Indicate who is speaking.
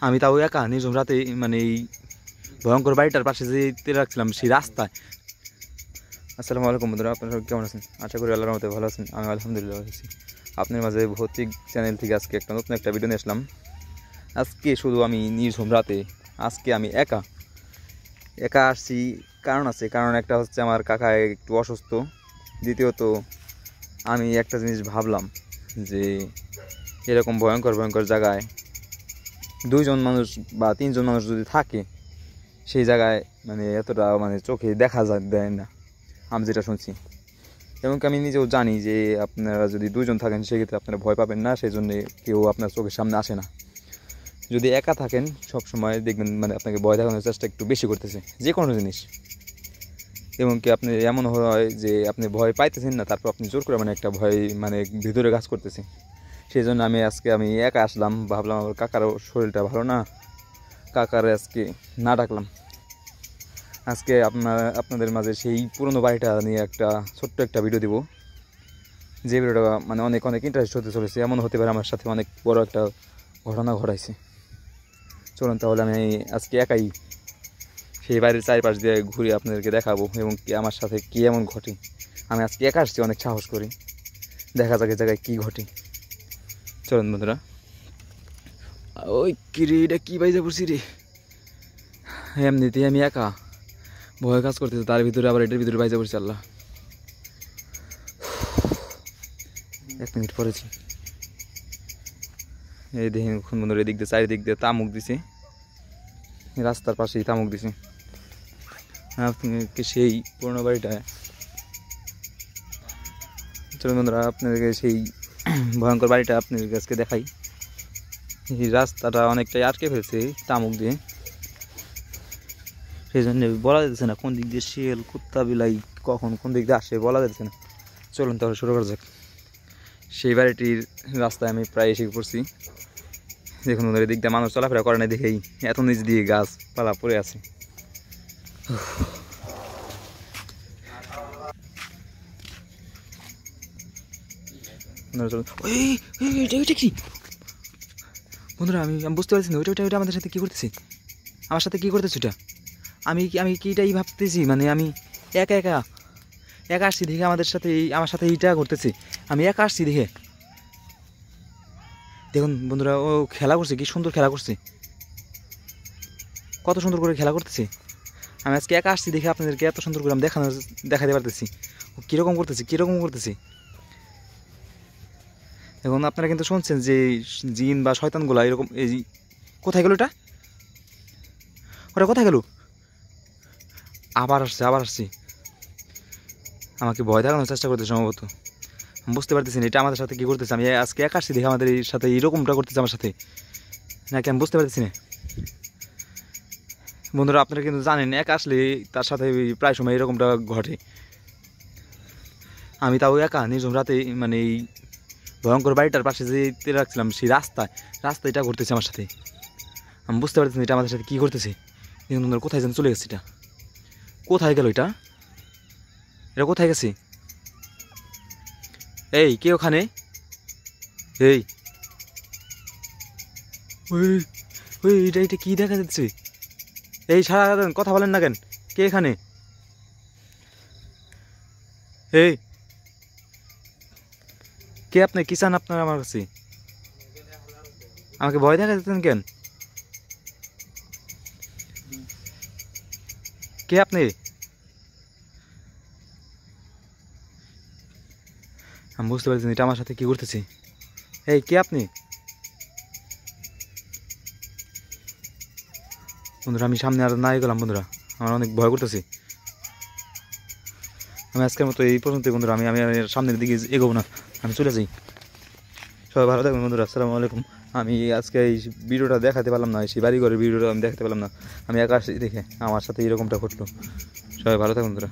Speaker 1: আমি তাও একা নির্জন রাতে মানে এই ভয়ঙ্কর বাড়িটার পাশে যে রাখছিলাম সেই রাস্তায়। আসসালামু আলাইকুম বন্ধুরা, আপনারা সবাই কেমন আছেন? আশা করি আল্লাহর রহমতে ভালো আছেন। আমি আলহামদুলিল্লাহ ভালো আছি। আপনার মাঝে ভৌতিক চ্যানেল থেকে আজকে একটা নতুন একটা ভিডিও নিয়ে আসলাম। আজকে শুধু আমি নির্জন রাতে, আজকে আমি একা একা আসছি। কারণ আছে, কারণ একটা হচ্ছে আমার কাকা একটু অসুস্থ, দ্বিতীয়ত আমি একটা জিনিস ভাবলাম যে এরকম ভয়ঙ্কর ভয়ঙ্কর জায়গায় দুইজন মানুষ বা তিনজন মানুষ যদি থাকে সেই জায়গায় মানে এতটা মানে চোখে দেখা দেয় না, আমি যেটা শুনছি। এবং আমি নিজেও জানি যে আপনারা যদি দুইজন থাকেন সেক্ষেত্রে আপনারা ভয় পাবেন না, সেই জন্যে কেউ আপনার চোখের সামনে আসে না। যদি একা থাকেন সব সময় দেখবেন মানে আপনাকে ভয় দেখানোর চেষ্টা একটু বেশি করতেছে যে কোনো জিনিস। এবং কি আপনি এমন হয় যে আপনি ভয় পাইতেছেন না, তারপর আপনি জোর করে মানে একটা ভয় মানে ভিতরে কাজ করতেছে। সেই জন্য আমি একা আসলাম, ভাবলাম আমার কাকারও শরীরটা ভালো না, কাকারে আজকে না ডাকলাম। আজকে আপনাদের মাঝে সেই পুরনো বাড়িটা নিয়ে একটা ছোট্ট একটা ভিডিও দিব, যে ভিডিওটা মানে অনেক অনেক ইন্টারেস্ট হতে চলেছে। এমন হতে পারে আমার সাথে অনেক বড় একটা ঘটনা ঘটাইছে। চলুন তাহলে আমি আজকে একাই সেই বাড়ির চারিপাশ দিয়ে ঘুরে আপনাদেরকে দেখাবো এবং কি আমার সাথে কী এমন ঘটে। আমি আজকে একা আসছি অনেক সাহস করি, দেখা যাক এই জায়গায় কী ঘটে। চলুন বন্ধুরা। ওই কিরে, এটা কী বাইজা পড়ছি রে! এমনিতেই আমি একা, ভয় কাজ করতেছে, তার ভিতরে আবার এটার ভিতরে বাইজা পড়ছি। আল্লাহ, 1 মিনিট পরেছি। এই দেখেন খুন বন্ধুরা, এদিক দিয়ে চারিদিক দিয়ে তামুক দিছে, রাস্তার পাশেই তামুক দিছে। আপনাকে সেই পুরোনো বাড়িটায় চলুন বন্ধুরা, আপনাদেরকে সেই ভয়ঙ্কর বাড়িটা আপনাদের কাছে দেখাই। এই রাস্তাটা অনেকটাই আটকে ফেলছে তামুক দিয়ে, সেই জন্য বলা যাচ্ছে না কোন দিক দিয়ে শিয়াল কুত্তা বিলাই কখন কোন দিক দিয়ে আসে বলা যাচ্ছে না। চলুন তাহলে শুরু করা যাক। সেই বাড়িটির রাস্তায় আমি প্রায় এসে পড়ছি। দেখুন বন্ধুরা, দিক দিয়ে মানুষ চলাফেরা করে না দেখেই এত নিচ দিয়ে গাছপালা পড়ে আছে। কি বন্ধুরা, আমি বুঝতে পারছি না, ওইটা আমাদের সাথে কী করতেছি, আমার সাথে কী করতেছি ওটা। আমি কিটাই ভাবতেছি, মানে আমি একা একা একা আসছি দেখে আমার সাথে এইটা করতেছি। আমি একা আসছি দেখে দেখুন বন্ধুরা, ও খেলা করছে, কি সুন্দর খেলা করছে, কত সুন্দর করে খেলা করতেছে। আমি আজকে একা আসছি দেখে আপনাদেরকে এত সুন্দর করে আমি দেখাতে পারতেছি ও কীরকম করতেছি। এখন আপনারা কিন্তু শুনছেন যে জিন বা শয়তানগুলা এরকম, এই কোথায় গেল ওটা কোথায় গেল? আবার আসছি আমাকে ভয় দেখানোর চেষ্টা করতে সম্ভবত। আমি বুঝতে পারতেছি না এটা আমাদের সাথে কী করতেছে। আমি আজকে একা আসছি দেখে আমাদের সাথে এইরকমটা করতেছে আমার সাথে নাকি, আমি বুঝতে পারতেছি না। বন্ধুরা আপনারা কিন্তু জানেন একা আসলে তার সাথে প্রায় সময় এরকমটা ঘটে। আমি তাও একা নির্জন রাতে মানে এই ভয়ঙ্কর বাড়িটার পাশে যে রাখছিলাম সেই রাস্তায় এটা ঘটতেছে আমার সাথে। আমি বুঝতে পারতেছি না এটা আমাদের সাথে কী করতেছে। দেখুন বন্ধুরা, কোথায় যেন চলে গেছে, এটা কোথায় গেল, এটা কোথায় গেছে? এই কে ওখানে? এই ওই এটা কি দেখা যাচ্ছে? এই সারা কথা বলেন না কেন? কে এখানে? এই কে আপনি? কি চান আপনার আমার কাছে? আমাকে ভয় দেখা যাচ্ছেন কেন? কে আপনি? আমি বুঝতে পারছি এটা আমার সাথে কি করতেছে। এই কে আপনি? বন্ধুরা আমি সামনে আর না গেলাম বন্ধুরা, আমার অনেক ভয় করতেছে। আমি আজকের মতো এই পর্যন্ত বন্ধুরা, আমি সামনের দিকে এগোবো না, আমি চলে যাই। সবাই ভালো থাকবেন বন্ধুরা, আসসালামু আলাইকুম। আমি আজকে এই ভিডিওটা দেখাতে পারলাম না, সেই বাড়িঘরের ভিডিওটা আমি দেখাতে পারলাম না। আমি একা আসছি দেখে আমার সাথে এরকমটা ঘটলো। সবাই ভালো থাকবেন বন্ধুরা।